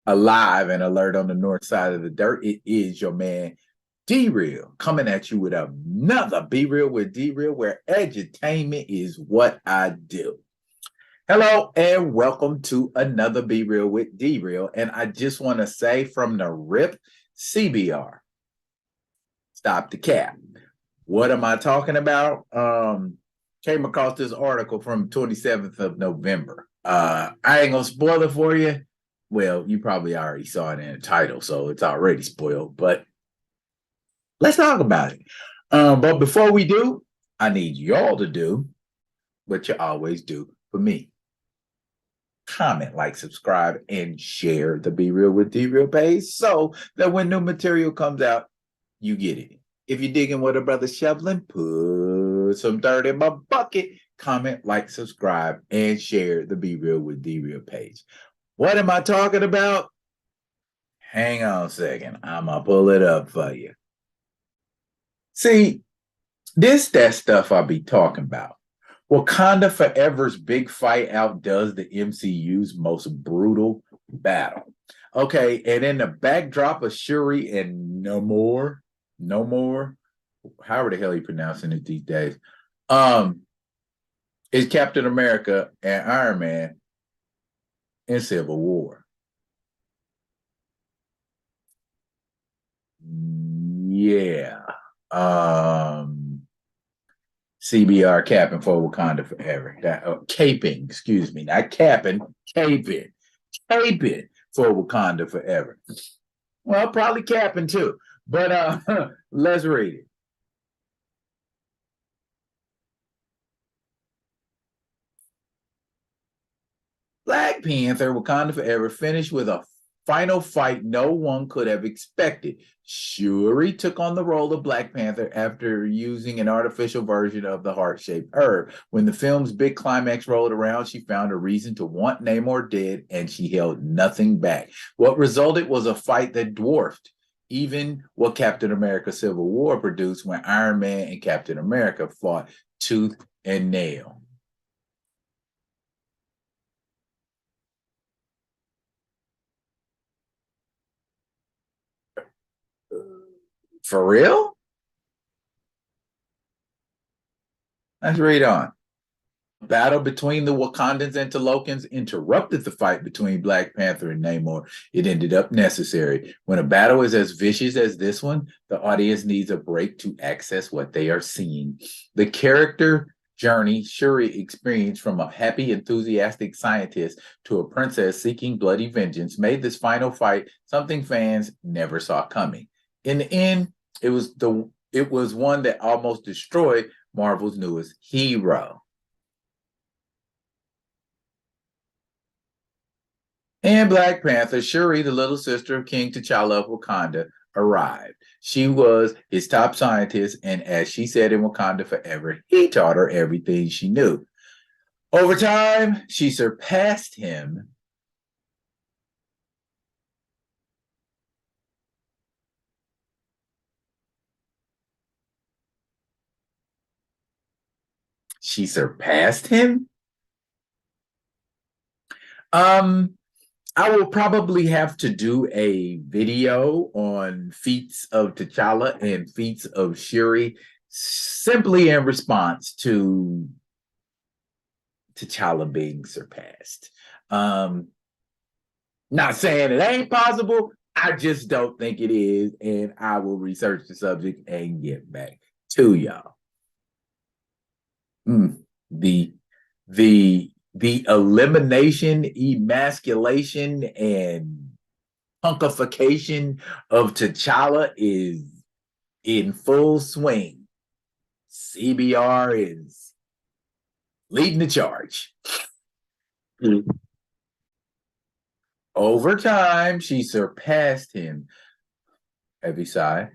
alive and alert on the north side of the dirt. It is your man D-Real coming at you with another Be Real with D-Real, where edutainment is what I do. Hello and welcome to another Be Real with D-Real. And I just want to say from the rip, CBR, stop the cap. What am I talking about? Came across this article from 27th of November. I ain't gonna spoil it for you. Well, you probably already saw it in the title, so it's already spoiled, but let's talk about it. But before we do, I need y'all to do what you always do for me. Comment, like, subscribe, and share the Be Real with D-Real page so that when new material comes out, you get it. If you're digging what a brother's shoveling, put some dirt in my bucket. Comment, like, subscribe, and share the Be Real with D-Real page. What am I talking about? Hang on a second. I'm going to pull it up for you. See, that stuff I'll be talking about. Wakanda Forever's big fight outdoes the MCU's most brutal battle. Okay, and in the backdrop of Shuri and No More, however the hell you pronouncing it these days, is Captain America and Iron Man in Civil War. Yeah. CBR capping for Wakanda Forever. Caping, excuse me, not capping, caping for Wakanda Forever. Well, probably capping too, but let's read it. Black Panther Wakanda Forever finished with a final fight no one could have expected. Shuri took on the role of Black Panther after using an artificial version of the heart-shaped herb. When the film's big climax rolled around, she found a reason to want Namor dead, and she held nothing back. What resulted was a fight that dwarfed even what Captain America Civil War produced when Iron Man and Captain America fought tooth and nail. For real? Let's read on. Battle between the Wakandans and Talokans interrupted the fight between Black Panther and Namor. It ended up necessary. When a battle is as vicious as this one, the audience needs a break to access what they are seeing. The character journey Shuri experienced from a happy, enthusiastic scientist to a princess seeking bloody vengeance made this final fight something fans never saw coming. In the end, it was one that almost destroyed Marvel's newest hero. In Black Panther, Shuri, the little sister of King T'Challa of Wakanda, arrived. She was his top scientist, and as she said in Wakanda Forever, he taught her everything she knew. Over time, she surpassed him. She surpassed him? I will probably have to do a video on feats of T'Challa and feats of Shuri, simply in response to T'Challa being surpassed. Not saying it ain't possible. I just don't think it is, and I will research the subject and get back to y'all. The elimination, emasculation, and punkification of T'Challa is in full swing. CBR is leading the charge. Over time, she surpassed him. Heavy sigh.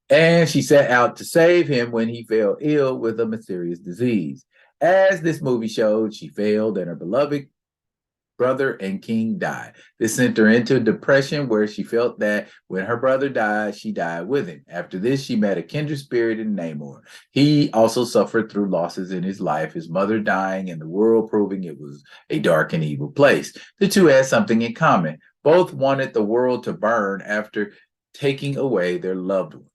And she set out to save him when he fell ill with a mysterious disease. As this movie showed, she failed and her beloved brother and king died. This sent her into depression where she felt that when her brother died, she died with him. After this, she met a kindred spirit in Namor. He also suffered through losses in his life, his mother dying and the world proving it was a dark and evil place. The two had something in common. Both wanted the world to burn after taking away their loved ones.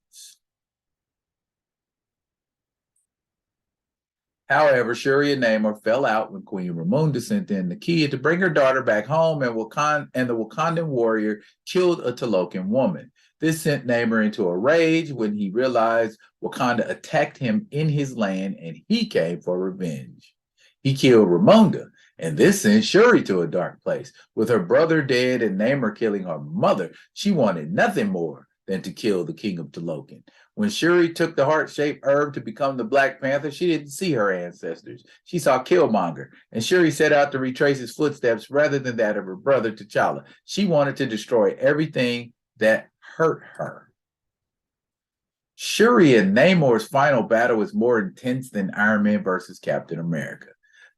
However, Shuri and Namor fell out when Queen Ramonda sent in the kid to bring her daughter back home, and the Wakandan warrior killed a Talokan woman. This sent Namor into a rage when he realized Wakanda attacked him in his land and he came for revenge. He killed Ramonda, and this sent Shuri to a dark place. With her brother dead and Namor killing her mother, she wanted nothing more than to kill the king of Talokan. When Shuri took the heart-shaped herb to become the Black Panther, she didn't see her ancestors. She saw Killmonger, and Shuri set out to retrace his footsteps rather than that of her brother T'Challa. She wanted to destroy everything that hurt her. Shuri and Namor's final battle was more intense than Iron Man versus Captain America.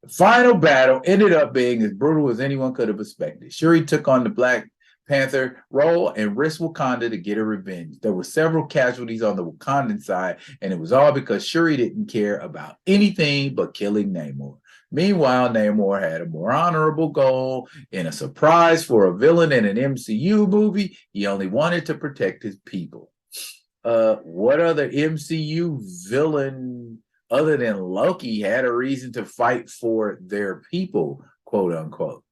The final battle ended up being as brutal as anyone could have expected. Shuri took on the Black Panther role and risked Wakanda to get her revenge. There were several casualties on the Wakandan side, and it was all because Shuri didn't care about anything but killing Namor. Meanwhile, Namor had a more honorable goal. In a surprise for a villain in an MCU movie, he only wanted to protect his people. What other MCU villain other than Loki had a reason to fight for their people, quote unquote?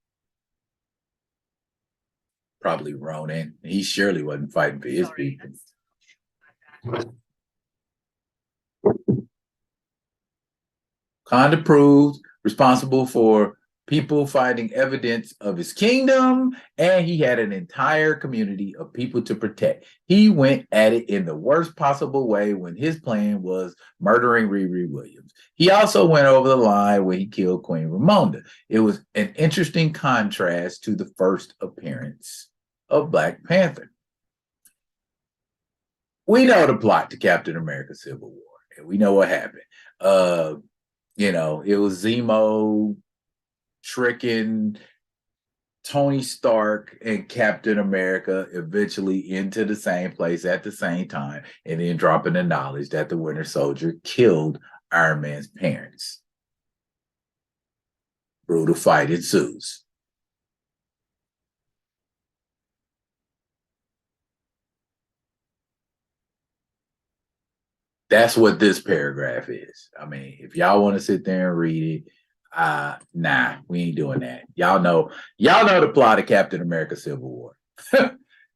Probably Ronan. He surely wasn't fighting for his people. Wakanda proved responsible for people finding evidence of his kingdom, and he had an entire community of people to protect. He went at it in the worst possible way when his plan was murdering Riri Williams. He also went over the line when he killed Queen Ramonda. It was an interesting contrast to the first appearance of Black Panther. We know the plot to Captain America Civil War, and we know what happened. It was Zemo tricking Tony Stark and Captain America eventually into the same place at the same time, and then dropping the knowledge that the Winter Soldier killed Iron Man's parents. Brutal fight ensues. That's what this paragraph is. I mean, if y'all want to sit there and read it, nah, we ain't doing that. Y'all know the plot of Captain America Civil War.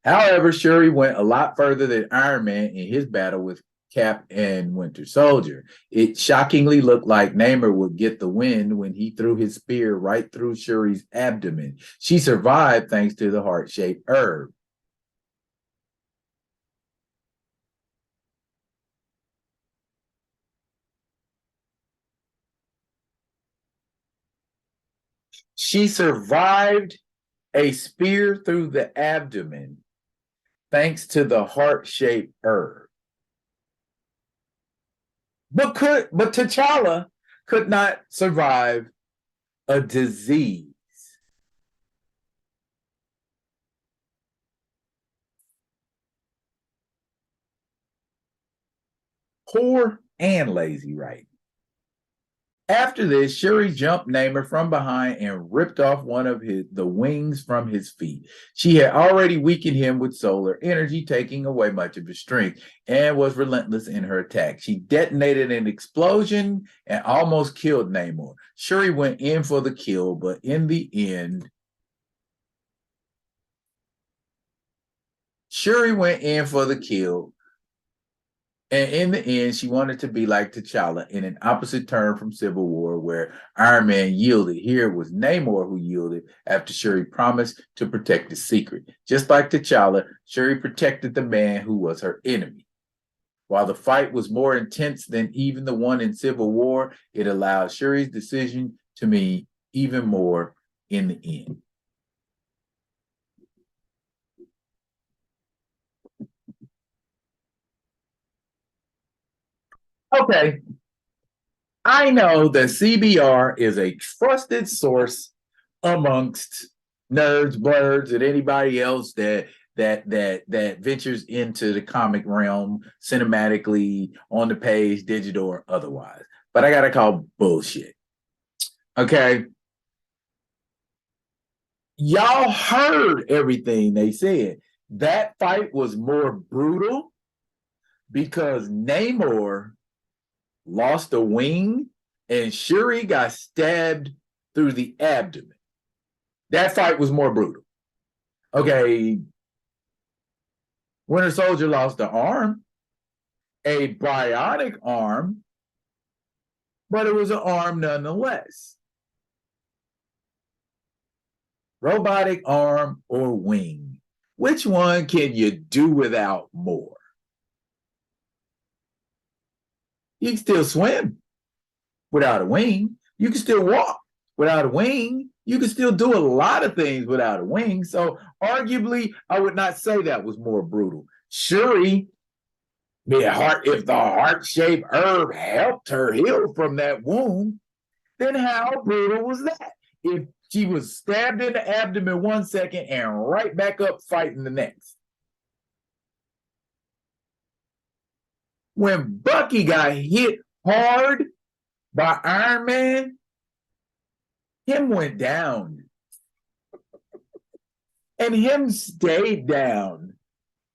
However, Shuri went a lot further than Iron Man in his battle with Cap and Winter Soldier. It shockingly looked like Namor would get the win when he threw his spear right through Shuri's abdomen. She survived thanks to the heart-shaped herb. She survived a spear through the abdomen thanks to the heart-shaped herb. But T'Challa could not survive a disease. Poor and lazy writing. After this, Shuri jumped Namor from behind and ripped off one of the wings from his feet. She had already weakened him with solar energy, taking away much of his strength, and was relentless in her attack. She detonated an explosion and almost killed Namor. Shuri went in for the kill, but in the end, and in the end, she wanted to be like T'Challa in an opposite turn from Civil War, where Iron Man yielded. Here it was Namor who yielded after Shuri promised to protect his secret. Just like T'Challa, Shuri protected the man who was her enemy. While the fight was more intense than even the one in Civil War, it allowed Shuri's decision to mean even more in the end. Okay, I know that CBR is a trusted source amongst nerds, blurs, and anybody else that ventures into the comic realm cinematically, on the page, digital or otherwise. But I gotta call bullshit. Okay. Y'all heard everything they said. That fight was more brutal because Namor lost a wing and Shuri got stabbed through the abdomen. That fight was more brutal. Okay, Winter Soldier lost an arm, a bionic arm, but it was an arm nonetheless. Robotic arm or wing? Which one can you do without more? You can still swim without a wing. You can still walk without a wing. You can still do a lot of things without a wing. So arguably, I would not say that was more brutal. Shuri, if the heart-shaped herb helped her heal from that wound, then how brutal was that? If she was stabbed in the abdomen 1 second and right back up fighting the next. When Bucky got hit hard by Iron Man, him went down. And him stayed down.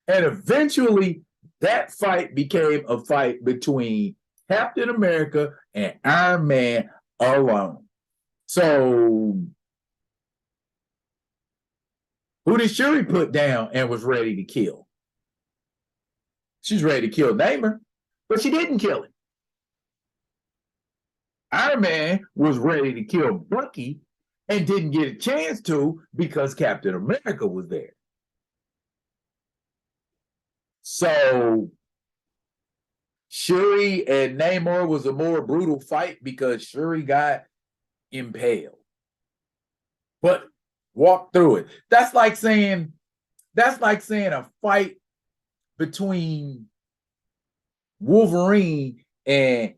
And eventually, that fight became a fight between Captain America and Iron Man alone. So, who did Shuri put down and was ready to kill? She's ready to kill Namor, but she didn't kill him. Iron Man was ready to kill Bucky and didn't get a chance to because Captain America was there. So Shuri and Namor was a more brutal fight because Shuri got impaled, but walked through it. That's like saying a fight between Wolverine and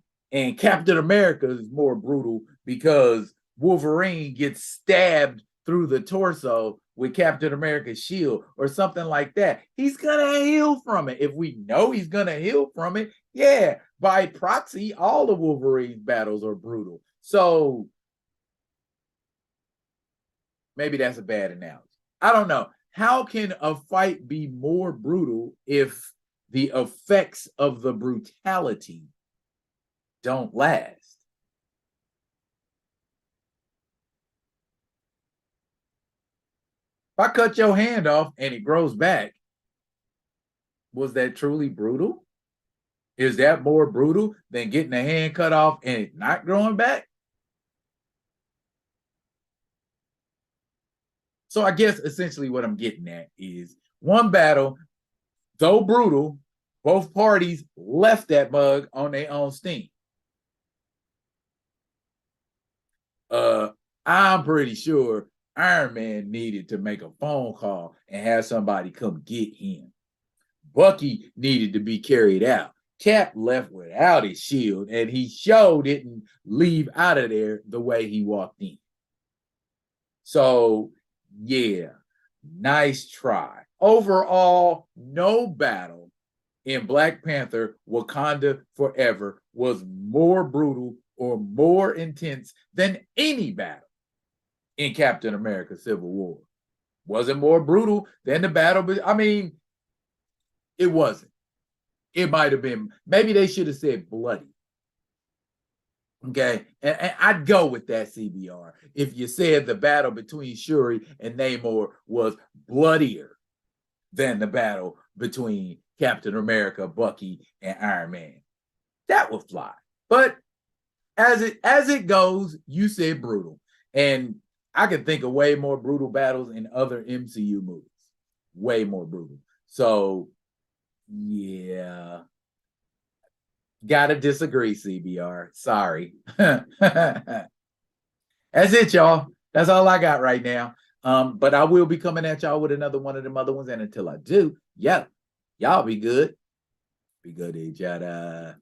Captain America is more brutal because Wolverine gets stabbed through the torso with Captain America's shield or something like that. He's gonna heal from it. If we know he's gonna heal from it, yeah, by proxy, all of Wolverine's battles are brutal. So maybe that's a bad analogy. I don't know. How can a fight be more brutal if the effects of the brutality don't last? If I cut your hand off and it grows back, was that truly brutal? Is that more brutal than getting a hand cut off and it not growing back? So I guess essentially what I'm getting at is one battle, though brutal, both parties left that mug on their own steam. I'm pretty sure Iron Man needed to make a phone call and have somebody come get him. Bucky needed to be carried out. Cap left without his shield, and he sure didn't leave out of there the way he walked in. So, yeah, nice try. Overall, no battle in Black Panther Wakanda Forever was more brutal or more intense than any battle in Captain America Civil War. Wasn't more brutal than the battle, but I mean, it wasn't. It might have been, maybe they should have said bloody. Okay, and I'd go with that, CBR, if you said the battle between Shuri and Namor was bloodier than the battle between Captain America, Bucky, and Iron Man. That would fly. But as it goes, you said brutal. And I can think of way more brutal battles in other MCU movies. Way more brutal. So, yeah. Gotta disagree, CBR. Sorry. That's it, y'all. That's all I got right now. But I will be coming at y'all with another one of them other ones. And until I do, yeah, y'all be good. Be good to each other.